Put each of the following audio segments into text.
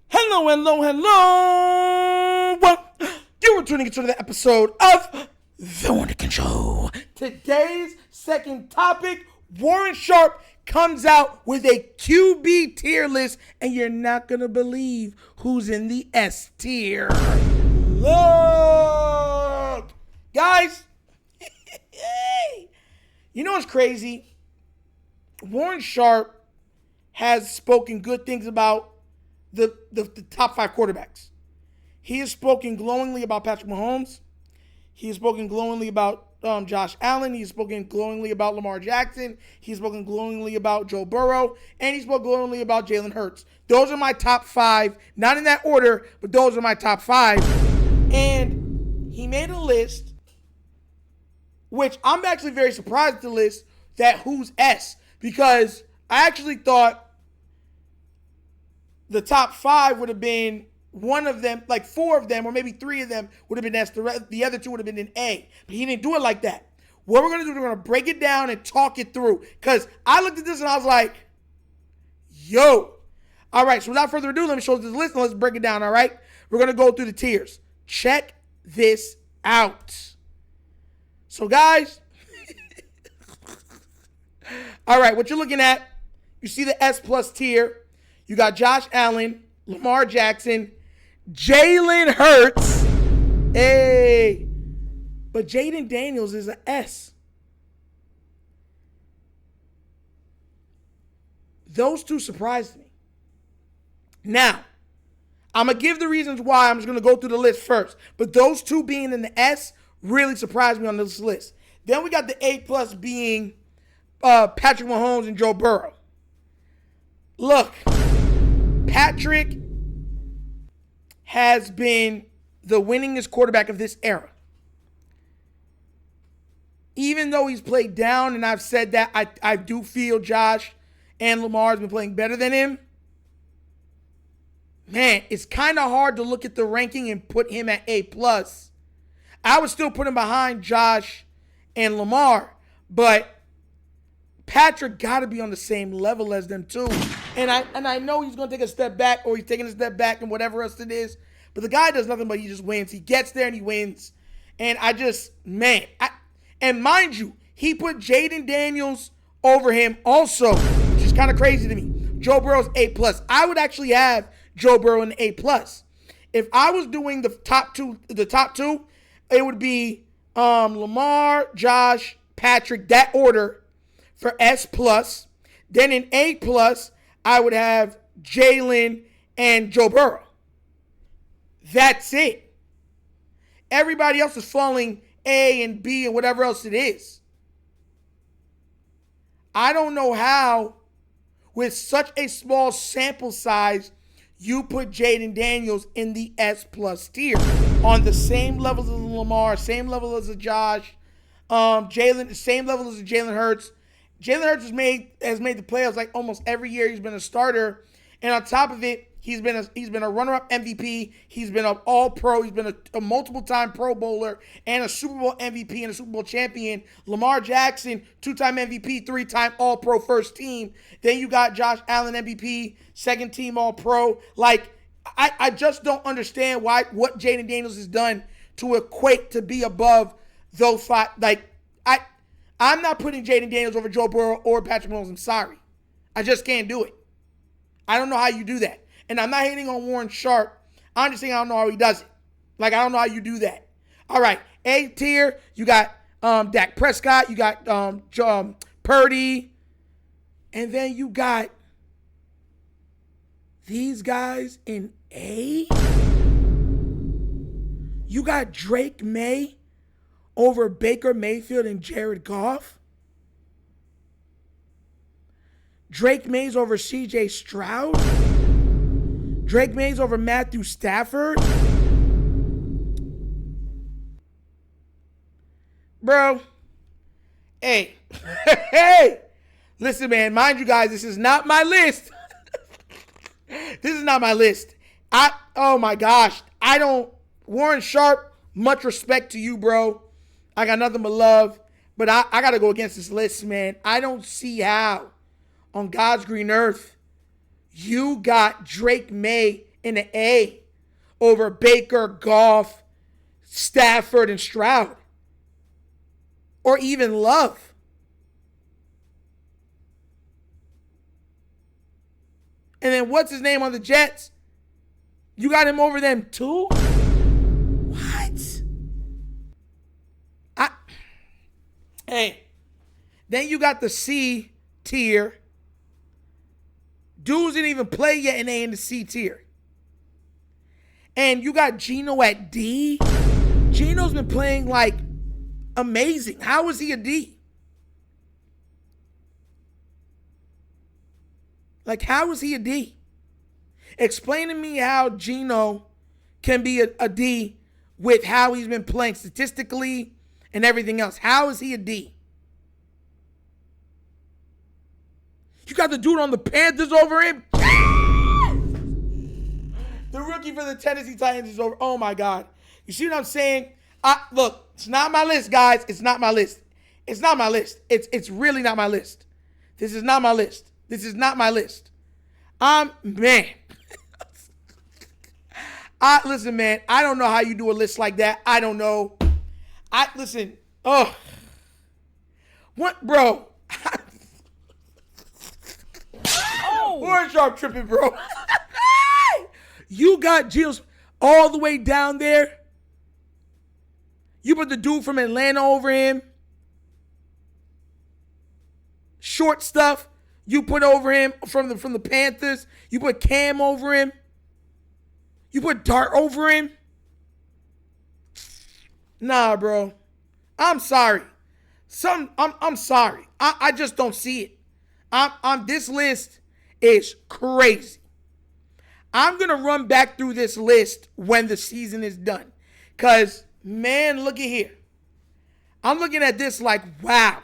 Hello, hello, hello. You are tuning into the episode of The Wunderkind Show. Today's second topic, Warren Sharp comes out with a QB tier list, and you're not going to believe who's in the S tier. Look! Guys, you know what's crazy? Warren Sharp has spoken good things about the top five quarterbacks. He has spoken glowingly about Patrick Mahomes. He has spoken glowingly about Josh Allen. He's spoken glowingly about Lamar Jackson. He's spoken glowingly about Joe Burrow. And he spoke glowingly about Jalen Hurts. Those are my top five. Not in that order, but those are my top five. And he made a list, which I'm actually very surprised at the list, that who's S. Because I actually thought the top five would have been one of them, like four of them, or maybe three of them would have been S. The other two would have been in A. But he didn't do it like that. What we're going to do, we're going to break it down and talk it through. Because I looked at this and I was like, yo. All right, so without further ado, let me show you this list and let's break it down, all right? We're going to go through the tiers. Check this out. So, guys, all right, what you're looking at, you see the S plus tier. You got Josh Allen, Lamar Jackson, Jalen Hurts. Hey. But Jaden Daniels is an S. Those two surprised me. Now, I'm going to give the reasons why. I'm just going to go through the list first. But those two being in the S really surprised me on this list. Then we got the A plus being Patrick Mahomes and Joe Burrow. Look, Patrick has been the winningest quarterback of this era. Even though he's played down, and I've said that, I do feel Josh and Lamar has been playing better than him. Man, it's kind of hard to look at the ranking and put him at A+. I would still put him behind Josh and Lamar, but Patrick got to be on the same level as them too. And I know he's going to take a step back, or he's taking a step back and whatever else it is. But the guy does nothing but he just wins. He gets there and he wins. And and mind you, he put Jaden Daniels over him also, which is kind of crazy to me. Joe Burrow's A+. I would actually have Joe Burrow in A+. If I was doing the top two, it would be Lamar, Josh, Patrick, that order for S+. Then in A+, I would have Jalen and Joe Burrow. That's it. Everybody else is falling A and B and whatever else it is. I don't know how, with such a small sample size, you put Jaden Daniels in the S+ tier on the same level as Lamar, same level as a Josh, Jalen, same level as a Jalen Hurts. Jalen Hurts has made the playoffs like almost every year. He's been a starter, and on top of it, he's been a runner-up MVP. He's been an All-Pro. He's been a multiple-time Pro Bowler and a Super Bowl MVP and a Super Bowl champion. Lamar Jackson, 2-time MVP, 3-time All-Pro first team. Then you got Josh Allen, MVP, second-team All-Pro. Like, I just don't understand what Jaden Daniels has done to equate to be above those five. Like, I'm not putting Jaden Daniels over Joe Burrow or Patrick Mahomes. I'm sorry. I just can't do it. I don't know how you do that. And I'm not hating on Warren Sharp. I'm just saying I don't know how he does it. Like, I don't know how you do that. All right. A tier, you got Dak Prescott. You got Purdy. And then you got these guys in A. You got Drake May over Baker Mayfield and Jared Goff. Drake May's over CJ Stroud. Drake May's over Matthew Stafford. Bro. Hey. Hey. Listen, man. Mind you guys, this is not my list. This is not my list. Oh my gosh. Warren Sharp, much respect to you, bro. I got nothing but love. But I got to go against this list, man. I don't see how on God's green earth you got Drake May in the A over Baker, Goff, Stafford, and Stroud. Or even Love. And then what's his name on the Jets? You got him over them too? What? Hey. Then you got the C tier. Dudes didn't even play yet and they in the C tier. And you got Geno at D. Geno's been playing like amazing. How is he a D? Like, how is he a D? Explain to me how Geno can be a D with how he's been playing statistically and everything else. How is he a D? You got the dude on the Panthers over him? The rookie for the Tennessee Titans is over. Oh, my God. You see what I'm saying? Look, it's not my list, guys. It's not my list. It's not my list. It's really not my list. This is not my list. This is not my list. Man. Listen, man. I don't know how you do a list like that. I don't know. Listen. Oh. What, bro? Warren Sharp tripping, bro. You got Gilles all the way down there. You put the dude from Atlanta over him. Short stuff. You put over him from the Panthers. You put Cam over him. You put Dart over him. Nah, bro. I'm sorry. I'm sorry. I just don't see it. This list is crazy. I'm going to run back through this list when the season is done. Because, man, look at here. I'm looking at this like, wow.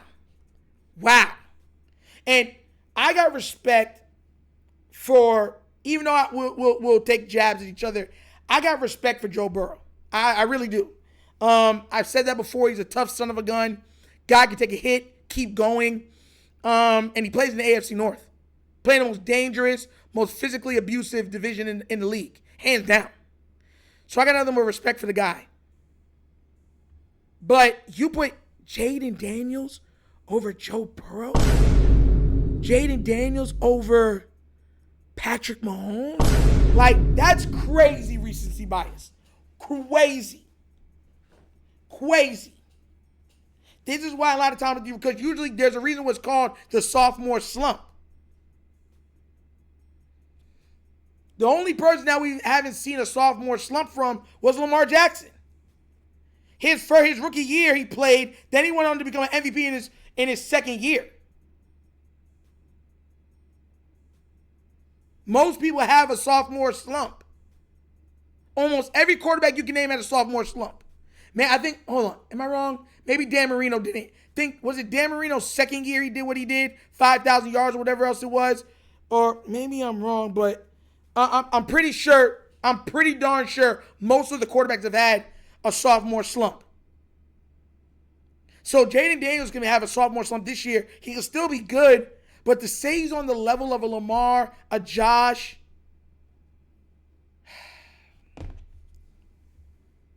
Wow. And I got respect for, even though we'll take jabs at each other, I got respect for Joe Burrow. I really do. I've said that before. He's a tough son of a gun. Guy can take a hit, keep going. And he plays in the AFC North. Playing the most dangerous, most physically abusive division in the league. Hands down. So I got nothing but respect for the guy. But you put Jaden Daniels over Joe Burrow? Jaden Daniels over Patrick Mahomes? Like, that's crazy recency bias. Crazy. This is why a lot of times, because usually there's a reason what's called the sophomore slump. The only person that we haven't seen a sophomore slump from was Lamar Jackson. For his rookie year, he played. Then he went on to become an MVP in his second year. Most people have a sophomore slump. Almost every quarterback you can name had a sophomore slump. Man, I think, hold on, am I wrong? Maybe Dan Marino didn't. Was it Dan Marino's second year he did what he did? 5,000 yards or whatever else it was? Or maybe I'm wrong, but I'm pretty sure, I'm pretty darn sure most of the quarterbacks have had a sophomore slump. So Jaden Daniels can have a sophomore slump this year. He can still be good, but to say he's on the level of a Lamar, a Josh,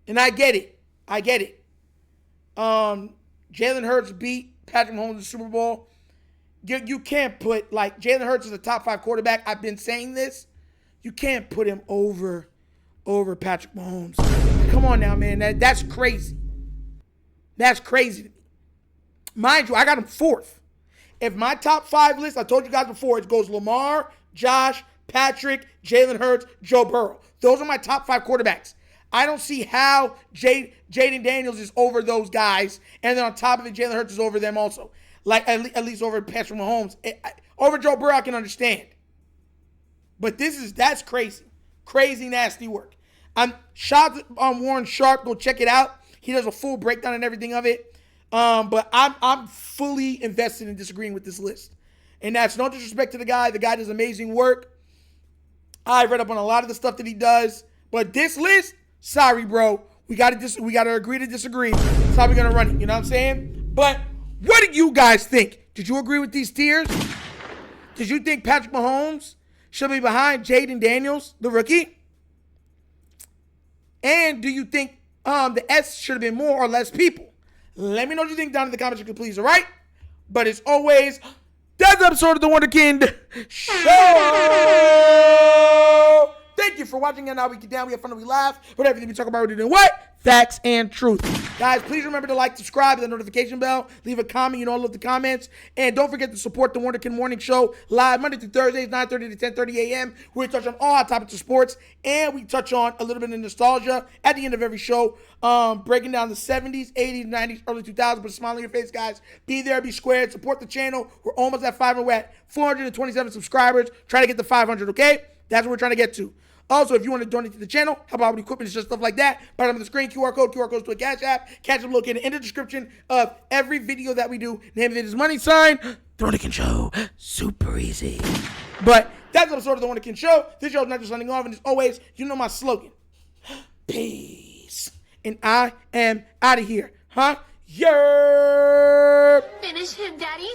and I get it. Jalen Hurts beat Patrick Mahomes in the Super Bowl. You can't put, like, Jalen Hurts is a top 5 quarterback. I've been saying this. You can't put him over Patrick Mahomes. Come on now, man. That's crazy. That's crazy to me. Mind you, I got him 4th. If my top 5 list, I told you guys before, it goes Lamar, Josh, Patrick, Jalen Hurts, Joe Burrow. Those are my top 5 quarterbacks. I don't see how Jaden Daniels is over those guys, and then on top of it, Jalen Hurts is over them also. Like, at least over Patrick Mahomes. Over Joe Burrow, I can understand. But that's crazy. Crazy, nasty work. I'm shocked on Warren Sharp. Go check it out. He does a full breakdown and everything of it. But I'm fully invested in disagreeing with this list. And that's no disrespect to the guy. The guy does amazing work. I read up on a lot of the stuff that he does. But this list, sorry, bro. We gotta agree to disagree. That's how we're gonna run it. You know what I'm saying? But what do you guys think? Did you agree with these tiers? Did you think Patrick Mahomes should be behind Jaden Daniels, the rookie? And do you think the S should have been more or less people? Let me know what you think down in the comments section, please, all right? But as always, that's the episode of The Wunderkind Show. Thank you for watching, and now we get down, we have fun, and we laugh. But everything we talk about, we're doing what? Facts and truth. Guys, please remember to like, subscribe, hit the notification bell, leave a comment. You know I love the comments. And don't forget to support The Wunderkind Morning Show live Monday through Thursdays, 9:30 to 10:30 a.m. where we touch on all hot topics of sports, and we touch on a little bit of nostalgia at the end of every show, breaking down the 70s, 80s, 90s, early 2000s. Put a smile on your face, guys. Be there, be squared, support the channel. We're almost at 500. We're at 427 subscribers. Try to get to 500, okay? That's what we're trying to get to. Also, if you want to donate to the channel, help out with equipment, just stuff like that, bottom of the screen, QR codes to a Cash App. Cash App located in the description of every video that we do. Name of it is money sign, The Wunderkind Show. Super easy. But that's the episode of The Wunderkind Show. This show is not just signing off, and as always, you know my slogan. Peace. And I am out of here. Huh? Yerp. Finish him, Daddy.